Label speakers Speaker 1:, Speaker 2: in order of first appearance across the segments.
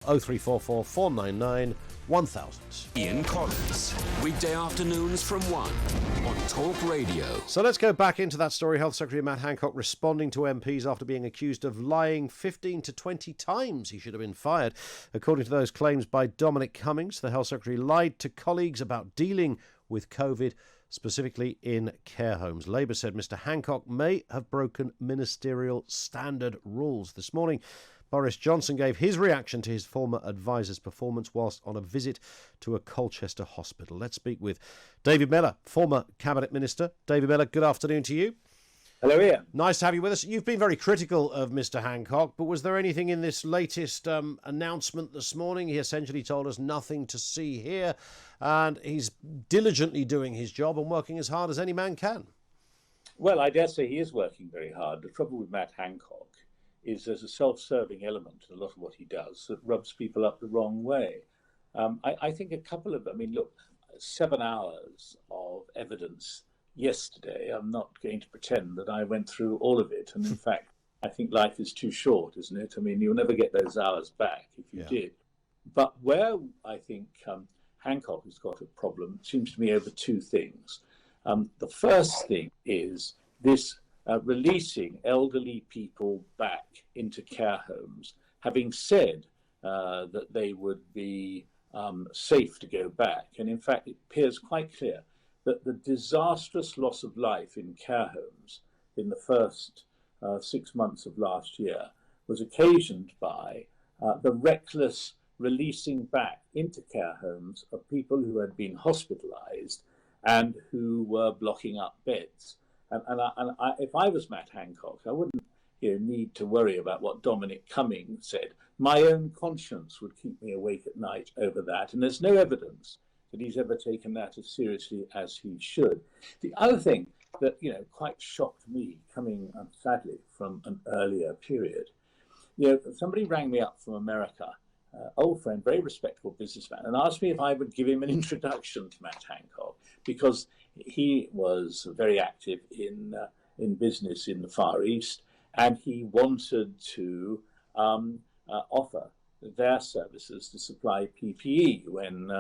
Speaker 1: 0344 499 1000.
Speaker 2: Ian Collins, weekday afternoons from 1 on Talk Radio.
Speaker 1: So let's go back into that story. Health Secretary Matt Hancock responding to MPs after being accused of lying 15 to 20 times. He should have been fired. According to those claims by Dominic Cummings, the Health Secretary lied to colleagues about dealing with COVID, specifically in care homes. Labour said Mr Hancock may have broken ministerial standard rules. This morning, Boris Johnson gave his reaction to his former advisor's performance whilst on a visit to a Colchester hospital. Let's speak with David Mellor, former Cabinet Minister. David Mellor, good afternoon to you.
Speaker 3: Hello, Ian.
Speaker 1: Nice to have you with us. You've been very critical of Mr Hancock, but was there anything in this latest announcement this morning? He essentially told us nothing to see here, and he's diligently doing his job and working as hard as any man can.
Speaker 3: Well, I dare say he is working very hard. The trouble with Matt Hancock is there's a self-serving element to a lot of what he does that rubs people up the wrong way. I think look, 7 hours of evidence yesterday. I'm not going to pretend that I went through all of it. And in fact, I think life is too short, isn't it? I mean, you'll never get those hours back if you did. But where I think Hancock has got a problem, it seems to me, over two things. The first thing is this releasing elderly people back into care homes, having said that they would be safe to go back. And in fact, it appears quite clear that the disastrous loss of life in care homes in the first 6 months of last year was occasioned by the reckless releasing back into care homes of people who had been hospitalised and who were blocking up beds. And if I was Matt Hancock, I wouldn't need to worry about what Dominic Cummings said. My own conscience would keep me awake at night over that, and there's no evidence that he's ever taken that as seriously as he should. The other thing that quite shocked me, coming sadly from an earlier period, somebody rang me up from America, old friend, very respectable businessman, and asked me if I would give him an introduction to Matt Hancock, because he was very active in business in the Far East, and he wanted to offer their services to supply PPE when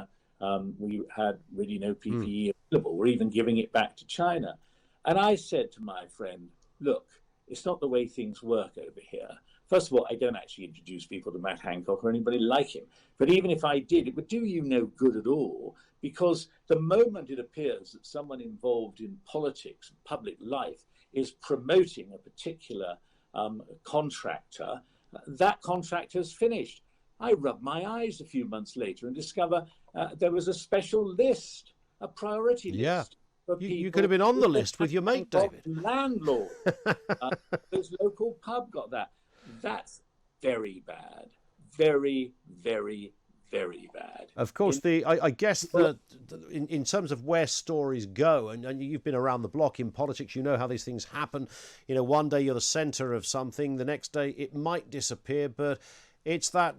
Speaker 3: we had really no PPE available. We're even giving it back to China. And I said to my friend, look, it's not the way things work over here. First of all, I don't actually introduce people to Matt Hancock or anybody like him. But even if I did, it would do you no good at all, because the moment it appears that someone involved in politics and public life is promoting a particular contractor, that contractor's finished. I rubbed my eyes a few months later and discover there was a special list, a priority list.
Speaker 1: You could have been on the list with your mate, David.
Speaker 3: Landlord. This local pub got that. That's very bad. Very, very, very bad.
Speaker 1: Of course, I guess that in terms of where stories go, and you've been around the block in politics, you know how these things happen. One day you're the centre of something, the next day it might disappear, but it's that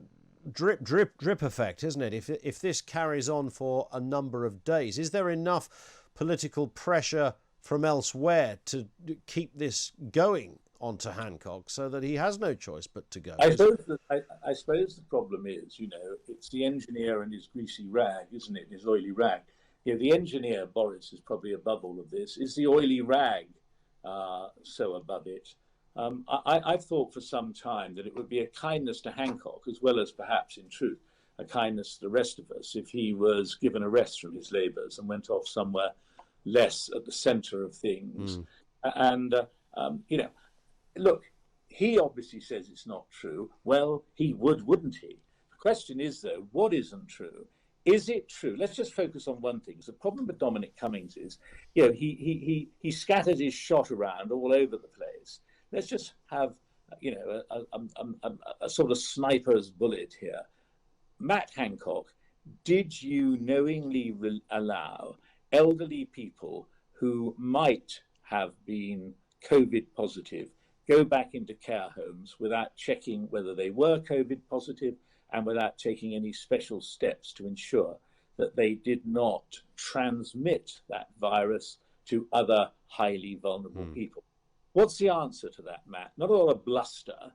Speaker 1: drip, drip, drip effect, isn't it? If this carries on for a number of days, is there enough political pressure from elsewhere to keep this going onto Hancock so that he has no choice but to go?
Speaker 3: I suppose the problem is, it's the engineer and his greasy rag, isn't it? His oily rag. The engineer, Boris, is probably above all of this. Is the oily rag so above it? I've thought for some time that it would be a kindness to Hancock, as well as perhaps, in truth, a kindness to the rest of us, if he was given a rest from his labours and went off somewhere less at the centre of things. And, look, he obviously says it's not true. Well, he would, wouldn't he? The question is, though, what isn't true? Is it true? Let's just focus on one thing. The problem with Dominic Cummings is, he scattered his shot around all over the place. Let's just have, a sort of sniper's bullet here. Matt Hancock, did you knowingly allow elderly people who might have been COVID positive go back into care homes without checking whether they were COVID positive and without taking any special steps to ensure that they did not transmit that virus to other highly vulnerable people? What's the answer to that, Matt? Not a lot of bluster,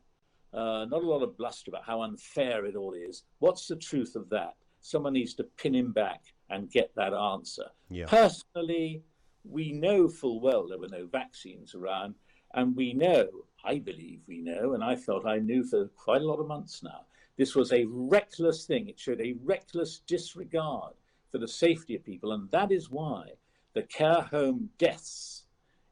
Speaker 3: not a lot of bluster about how unfair it all is. What's the truth of that? Someone needs to pin him back and get that answer.
Speaker 1: Yeah.
Speaker 3: Personally, we know full well there were no vaccines around, and we know, I believe we know, and I felt I knew for quite a lot of months now, this was a reckless thing. It showed a reckless disregard for the safety of people, and that is why the care home deaths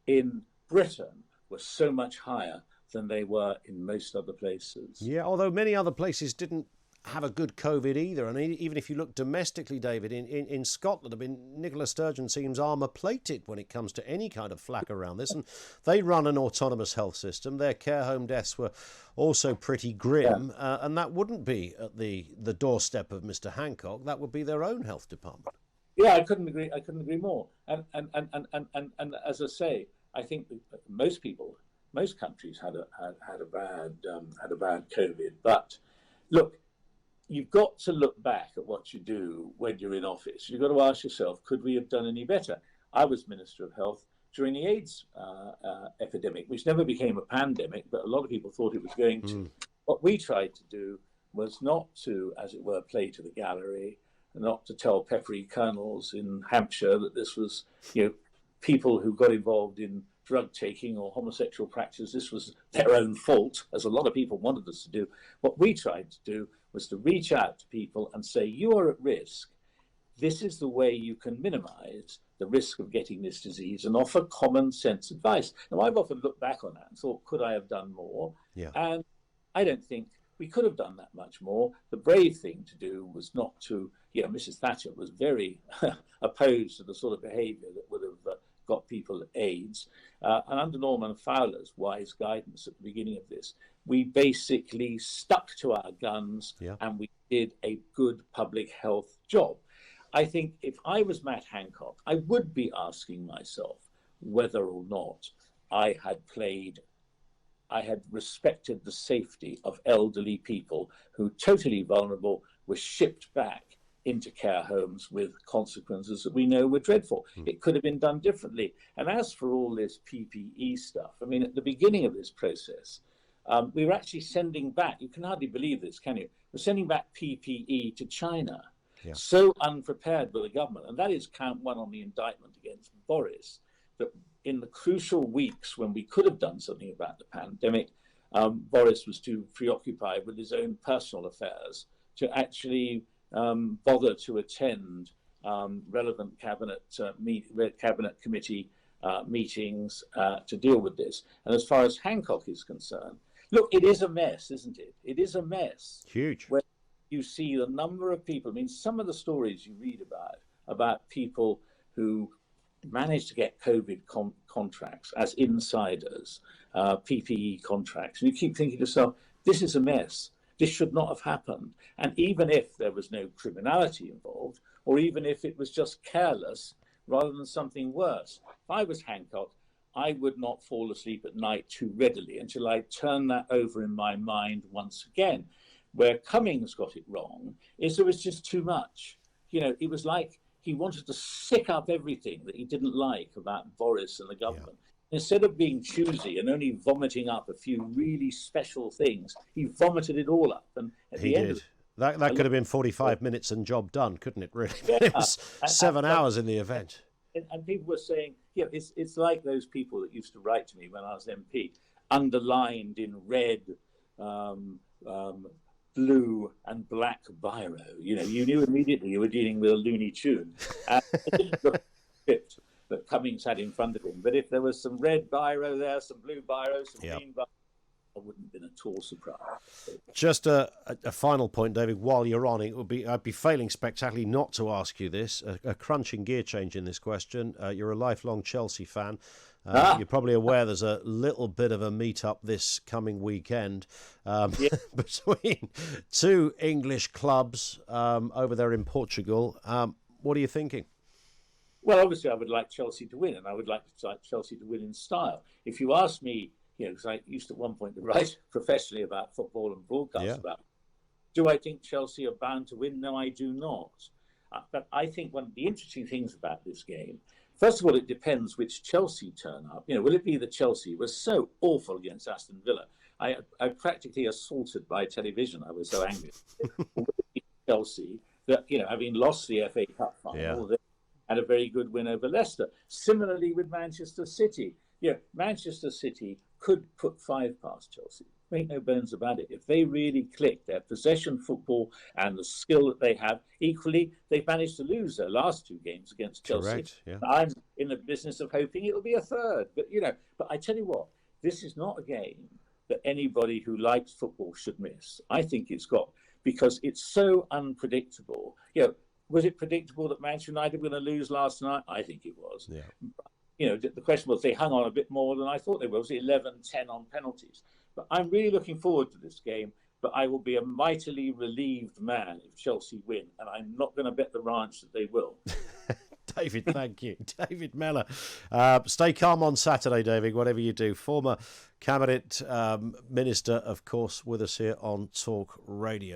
Speaker 3: in Britain were so much higher than they were in most other places.
Speaker 1: Yeah, although many other places didn't have a good COVID either. And even if you look domestically, David, in Scotland, I mean, Nicola Sturgeon seems armour-plated when it comes to any kind of flack around this. And they run an autonomous health system. Their care home deaths were also pretty grim. Yeah. And that wouldn't be at the doorstep of Mr Hancock. That would be their own health department.
Speaker 3: Yeah, I couldn't agree more. And as I say, I think that most countries had a bad COVID. But look, you've got to look back at what you do when you're in office. You've got to ask yourself, could we have done any better? I was Minister of Health during the AIDS epidemic, which never became a pandemic, but a lot of people thought it was going to. What we tried to do was not to, as it were, play to the gallery, not to tell peppery colonels in Hampshire that this was, people who got involved in drug taking or homosexual practice, this was their own fault, as a lot of people wanted us to do. What we tried to do was to reach out to people and say, you are at risk. This is the way you can minimize the risk of getting this disease, and offer common sense advice. Now, I've often looked back on that and thought, could I have done more?
Speaker 1: Yeah.
Speaker 3: And I don't think we could have done that much more. The brave thing to do was not to, Mrs. Thatcher was very opposed to the sort of behavior that would have got people AIDS. And under Norman Fowler's wise guidance at the beginning of this, we basically stuck to our guns, and we did a good public health job. I think if I was Matt Hancock, I would be asking myself whether or not I had respected the safety of elderly people who, totally vulnerable, were shipped back into care homes with consequences that we know were dreadful. It could have been done differently. And as for all this PPE stuff, I mean, at the beginning of this process, we were actually sending back, you can hardly believe this, can you? We're sending back PPE to China. Yeah. So unprepared by the government. And that is count one on the indictment against Boris, that in the crucial weeks when we could have done something about the pandemic, Boris was too preoccupied with his own personal affairs to actually bother to attend relevant cabinet committee meetings to deal with this. And as far as Hancock is concerned, look, it is a mess, isn't it? It is a mess.
Speaker 1: Huge.
Speaker 3: Where you see the number of people. I mean, some of the stories you read about people who managed to get COVID contracts as insiders, PPE contracts. And you keep thinking to yourself, this is a mess. This should not have happened. And even if there was no criminality involved, or even if it was just careless rather than something worse, if I was Hancock, I would not fall asleep at night too readily until I turn that over in my mind once again. Where Cummings got it wrong is there was just too much. It was like he wanted to sick up everything that he didn't like about Boris and the government. Yeah. Instead of being choosy and only vomiting up a few really special things, he vomited it all up. And at the end of
Speaker 1: that could have been 45 minutes and job done, couldn't it, really? Yeah. It was 7 hours in the event.
Speaker 3: And people were saying, it's like those people that used to write to me when I was MP, underlined in red, blue and black biro. You knew immediately you were dealing with a Looney Tune. And the script that Cummings had in front of him. But if there was some red biro there, some blue biro, some green biro, I wouldn't have been at all surprised.
Speaker 1: Just a final point, David, while you're on, I'd be failing spectacularly not to ask you this, a crunching gear change in this question. You're a lifelong Chelsea fan. You're probably aware there's a little bit of a meet-up this coming weekend between two English clubs over there in Portugal. What are you thinking?
Speaker 3: Well, obviously, I would like Chelsea to win, and I would like Chelsea to win in style. If you ask me, because I used at one point to write professionally about football and broadcast about, do I think Chelsea are bound to win? No, I do not. But I think one of the interesting things about this game, first of all, it depends which Chelsea turn up. Will it be that Chelsea was so awful against Aston Villa I practically assaulted my television. I was so angry. Chelsea, that, having lost the FA Cup final, they had a very good win over Leicester. Similarly with Manchester City. Manchester City could put 5 past Chelsea. Make no bones about it. If they really click their possession football and the skill that they have, equally, they've managed to lose their last 2 games against Chelsea.
Speaker 1: Correct, yeah.
Speaker 3: I'm in the business of hoping it'll be a third. But I tell you what, this is not a game that anybody who likes football should miss. I think because it's so unpredictable. Was it predictable that Manchester United were going to lose last night? I think it was.
Speaker 1: Yeah.
Speaker 3: The question was, they hung on a bit more than I thought they were. It was 11-10 on penalties. But I'm really looking forward to this game. But I will be a mightily relieved man if Chelsea win. And I'm not going to bet the ranch that they will.
Speaker 1: David, thank you. David Mellor. Stay calm on Saturday, David, whatever you do. Former Cabinet Minister, of course, with us here on Talk Radio.